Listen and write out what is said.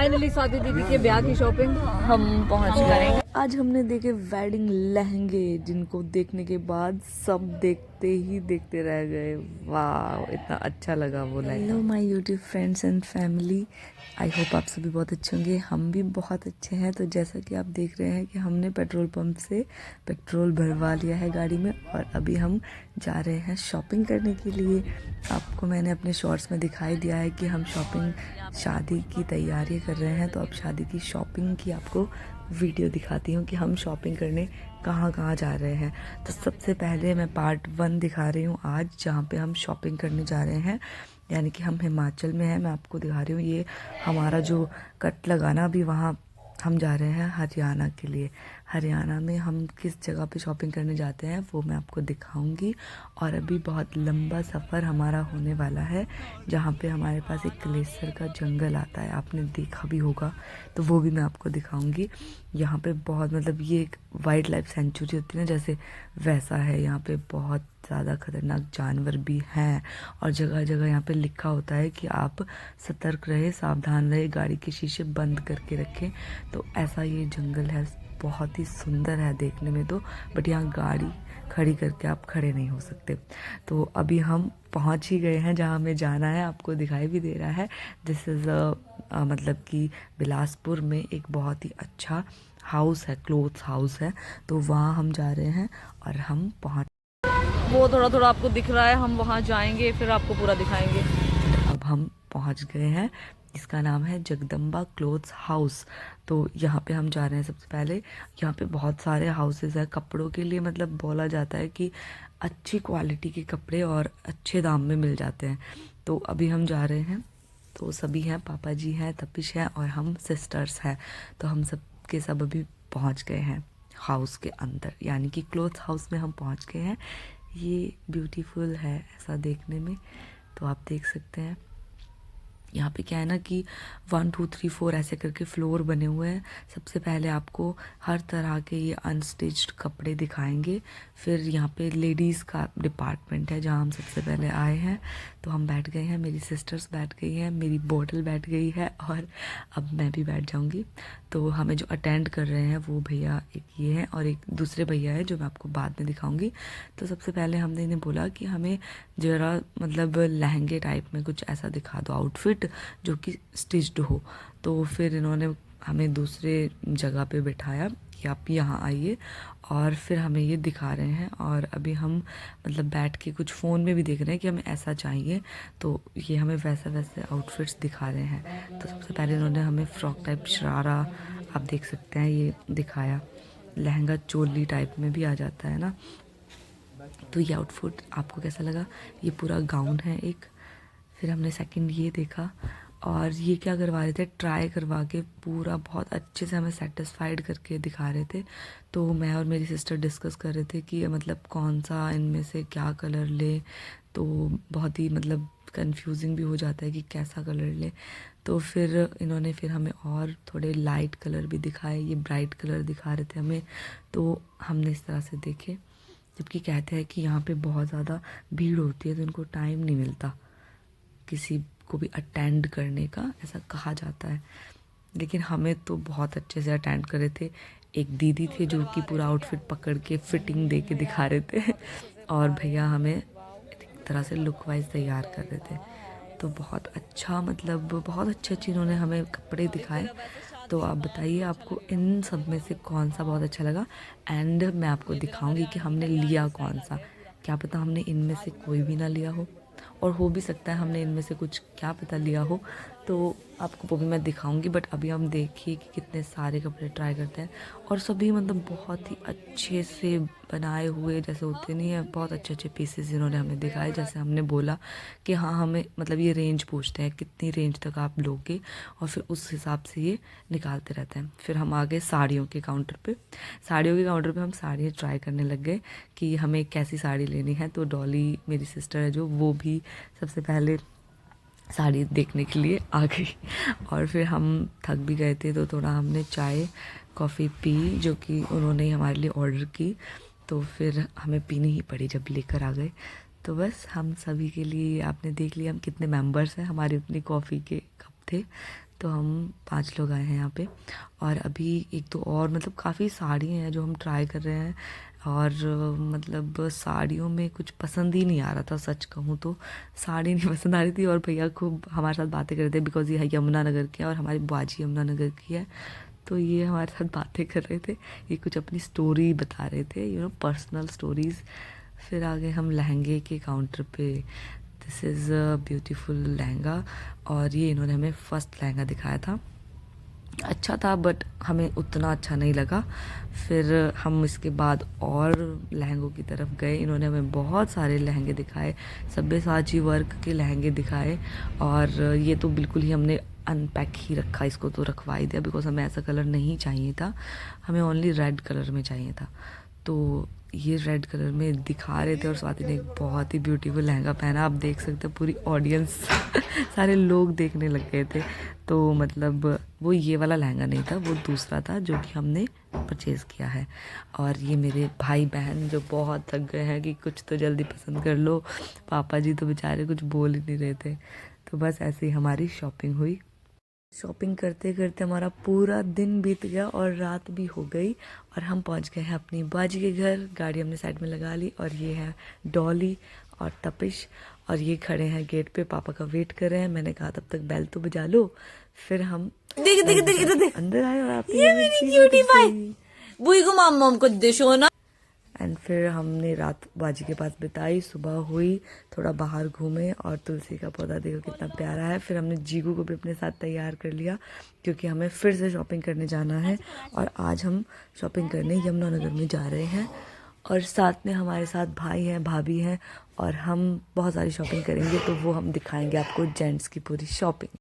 Finally शादी दीदी के ब्याह की शॉपिंग हम पहुंच गए। आज हमने देखे वेडिंग लहंगे, जिनको देखने के बाद सब देखते ही देखते रह गए। वाह, इतना अच्छा लगा वो lehenga. Hello my YouTube friends and family, I hope आप सभी बहुत अच्छे होंगे। हम भी बहुत अच्छे हैं। तो जैसा कि आप देख रहे हैं कि हमने पेट्रोल पंप से पेट्रोल भरवा लिया है गाड़ी में और अभी हम जा रहे हैं शॉपिंग करने के लिए। आपको मैंने अपने शॉर्ट्स में दिखाई दिया है कि हम शॉपिंग, शादी की तैयारी कर रहे हैं। तो अब शादी की शॉपिंग की आपको वीडियो दिखाती हूँ कि हम शॉपिंग करने कहाँ कहाँ जा रहे हैं। तो सबसे पहले मैं पार्ट 1 दिखा रही हूँ आज, जहाँ पे हम शॉपिंग करने जा रहे हैं, यानी कि हम हिमाचल में हैं। मैं आपको दिखा रही हूँ, ये हमारा जो कट लगाना, अभी वहाँ हम जा रहे हैं हरियाणा के लिए। हरियाणा में हम किस जगह पे शॉपिंग करने जाते हैं वो मैं आपको दिखाऊंगी। और अभी बहुत लंबा सफ़र हमारा होने वाला है, जहाँ पे हमारे पास एक क्लेसर का जंगल आता है, आपने देखा भी होगा, तो वो भी मैं आपको दिखाऊंगी। यहाँ पे बहुत, मतलब ये एक वाइल्ड लाइफ सेंचुरी होती है ना, जैसे वैसा है। यहाँ पे बहुत ज़्यादा खतरनाक जानवर भी हैं और जगह जगह यहाँ पे लिखा होता है कि आप सतर्क रहे, सावधान रहे, गाड़ी के शीशे बंद करके रखें। तो ऐसा ये जंगल है, बहुत ही सुंदर है देखने में तो, बट यहाँ गाड़ी खड़ी करके आप खड़े नहीं हो सकते। तो अभी हम पहुँच ही गए हैं जहाँ हमें जाना है, आपको दिखाई भी दे रहा है। दिस इज़ मतलब कि बिलासपुर में एक बहुत ही अच्छा हाउस है, क्लोथ्स हाउस है, तो वहाँ हम जा रहे हैं और हम पहुँच, वो थोड़ा थोड़ा आपको दिख रहा है, हम वहाँ जाएंगे फिर आपको पूरा दिखाएंगे। अब हम पहुँच गए हैं, इसका नाम है जगदम्बा क्लोथ्स हाउस। तो यहाँ पे हम जा रहे हैं। सबसे पहले यहाँ पे बहुत सारे हाउसेस हैं कपड़ों के लिए, मतलब बोला जाता है कि अच्छी क्वालिटी के कपड़े और अच्छे दाम में मिल जाते हैं। तो अभी हम जा रहे हैं, तो सभी हैं, पापा जी हैं, तपिश है और हम सिस्टर्स हैं। तो हम सब के सब अभी पहुँच गए हैं हाउस के अंदर, यानी कि क्लोथ हाउस में हम पहुँच गए हैं। ये ब्यूटीफुल है ऐसा देखने में, तो आप देख सकते हैं। यहाँ पे क्या है ना कि 1 2 3 4 ऐसे करके फ्लोर बने हुए हैं। सबसे पहले आपको हर तरह के ये अनस्टिच्ड कपड़े दिखाएंगे। फिर यहाँ पे लेडीज़ का डिपार्टमेंट है जहाँ हम सबसे पहले आए हैं। तो हम बैठ गए हैं, मेरी सिस्टर्स बैठ गई हैं, मेरी बोतल बैठ गई है और अब मैं भी बैठ जाऊँगी। तो हमें जो अटेंड कर रहे हैं वो भैया एक ये हैं और एक दूसरे भैया है जो मैं आपको बाद में दिखाऊंगी। तो सबसे पहले हमने इन्हें बोला कि हमें ज़रा मतलब लहंगे टाइप में कुछ ऐसा दिखा दो, आउटफिट जो कि स्टिच्ड हो। तो फिर इन्होंने हमें दूसरे जगह पे बिठाया कि आप यहाँ आइए, और फिर हमें ये दिखा रहे हैं। और अभी हम मतलब बैठ के कुछ फ़ोन में भी देख रहे हैं कि हमें ऐसा चाहिए, तो ये हमें वैसे वैसे आउटफिट्स दिखा रहे हैं। तो सबसे पहले इन्होंने हमें फ्रॉक टाइप शरारा, आप देख सकते हैं, ये दिखाया। लहंगा चोली टाइप में भी आ जाता है ना। तो ये आउटफिट आपको कैसा लगा? ये पूरा गाउन है एक। फिर हमने सेकंड ये देखा, और ये क्या करवा रहे थे, ट्राई करवा के पूरा बहुत अच्छे से हमें सेटिस्फाइड करके दिखा रहे थे। तो मैं और मेरी सिस्टर डिस्कस कर रहे थे कि मतलब कौन सा इनमें से क्या कलर ले। तो बहुत ही मतलब कंफ्यूजिंग भी हो जाता है कि कैसा कलर ले। तो फिर इन्होंने फिर हमें और थोड़े लाइट कलर भी दिखाए, ये ब्राइट कलर दिखा रहे थे हमें। तो हमने इस तरह से देखे, जबकि कहते हैं कि यहाँ पे बहुत ज़्यादा भीड़ होती है तो इनको टाइम नहीं मिलता किसी को भी अटेंड करने का, ऐसा कहा जाता है। लेकिन हमें तो बहुत अच्छे से अटेंड कर रहे थे। एक दीदी थे जो कि पूरा आउटफिट पकड़ के फिटिंग दे के दिखा रहे थे और भैया हमें एक तरह से लुक वाइज तैयार कर रहे थे। तो बहुत अच्छा, मतलब बहुत अच्छे अच्छे इन्होंने हमें कपड़े दिखाए। तो आप बताइए आपको इन सब में से कौन सा बहुत अच्छा लगा, एंड मैं आपको दिखाऊंगी कि हमने लिया कौन सा। क्या पता हमने इनमें से कोई भी ना लिया हो, और हो भी सकता है हमने इनमें से कुछ क्या पता लिया हो, तो आपको वो भी मैं दिखाऊंगी। बट अभी हम देखिए कि कितने सारे कपड़े ट्राई करते हैं, और सभी मतलब बहुत ही अच्छे से बनाए हुए, जैसे होते नहीं है, बहुत अच्छे अच्छे पीसेस इन्होंने हमें दिखाए। जैसे हमने बोला कि हाँ, हमें मतलब ये रेंज पूछते हैं कितनी रेंज तक आप लोगे, और फिर उस हिसाब से ये निकालते रहते हैं। फिर हम आ गए साड़ियों के काउंटर पे। साड़ियों के काउंटर पे हम साड़ियाँ ट्राई करने लग गए कि हमें कैसी साड़ी लेनी है। तो डॉली मेरी सिस्टर है जो, वो भी सबसे पहले साड़ी देखने के लिए आ गई। और फिर हम थक भी गए थे तो थोड़ा हमने चाय कॉफ़ी पी, जो कि उन्होंने ही हमारे लिए ऑर्डर की। तो फिर हमें पीनी ही पड़ी जब लेकर आ गए। तो बस हम सभी के लिए, आपने देख लिया हम कितने मेंबर्स हैं, हमारी अपनी कॉफ़ी के कप थे। तो हम 5 लोग आए हैं यहाँ पे। और अभी एक दो और मतलब काफ़ी साड़ियाँ हैं जो हम ट्राई कर रहे हैं। और मतलब साड़ियों में कुछ पसंद ही नहीं आ रहा था, सच कहूँ तो साड़ी नहीं पसंद आ रही थी। और भैया खूब हमारे साथ बातें कर रहे थे बिकॉज़ ये यमुनानगर के है और हमारी बुआजी यमुनानगर की है। तो ये हमारे साथ बातें कर रहे थे, ये कुछ अपनी स्टोरी बता रहे थे, पर्सनल स्टोरीज़। फिर आगे हम लहंगे के काउंटर पे। This is a beautiful lehenga. और ये इन्होंने हमें फर्स्ट लहंगा दिखाया था, अच्छा था बट हमें उतना अच्छा नहीं लगा। फिर हम इसके बाद और लहंगों की तरफ गए। इन्होंने हमें बहुत सारे लहंगे दिखाए, सब्यसाची वर्क के लहंगे दिखाए। और ये तो बिल्कुल ही हमने अनपैक ही रखा, इसको तो रखवा ही दिया बिकॉज हमें ऐसा कलर नहीं चाहिए था, हमें ओनली रेड कलर में चाहिए था। तो ये रेड कलर में दिखा रहे थे और स्वाति ने एक बहुत ही ब्यूटीफुल लहंगा पहना। आप देख सकते हो पूरी ऑडियंस सारे लोग देखने लग गए थे। तो मतलब वो ये वाला लहंगा नहीं था, वो दूसरा था जो कि हमने परचेज़ किया है। और ये मेरे भाई बहन जो बहुत थक गए हैं कि कुछ तो जल्दी पसंद कर लो, पापा जी तो बेचारे कुछ बोल ही नहीं रहे थे। तो बस ऐसे ही हमारी शॉपिंग हुई। शॉपिंग करते करते हमारा पूरा दिन बीत गया और रात भी हो गई और हम पहुंच गए हैं अपनी बाजी के घर। गाड़ी हमने साइड में लगा ली और ये है डॉली और तपिश और ये खड़े हैं गेट पे, पापा का वेट कर रहे हैं। मैंने कहा तब तक बेल तो बजा लो। फिर हम देख देख देख इधर देख, अंदर आए और आप ये मेरी क्यूटी पाई बुई को मम्म को देशो ना। एंड फिर हमने रात बाजी के पास बिताई, सुबह हुई, थोड़ा बाहर घूमे और तुलसी का पौधा देखो कितना प्यारा है। फिर हमने जीगू को भी अपने साथ तैयार कर लिया क्योंकि हमें फिर से शॉपिंग करने जाना है। और आज हम शॉपिंग करने यमुनानगर में जा रहे हैं और साथ में हमारे साथ भाई हैं, भाभी हैं और हम बहुत सारी शॉपिंग करेंगे। तो वो हम दिखाएंगे आपको जेंट्स की पूरी शॉपिंग।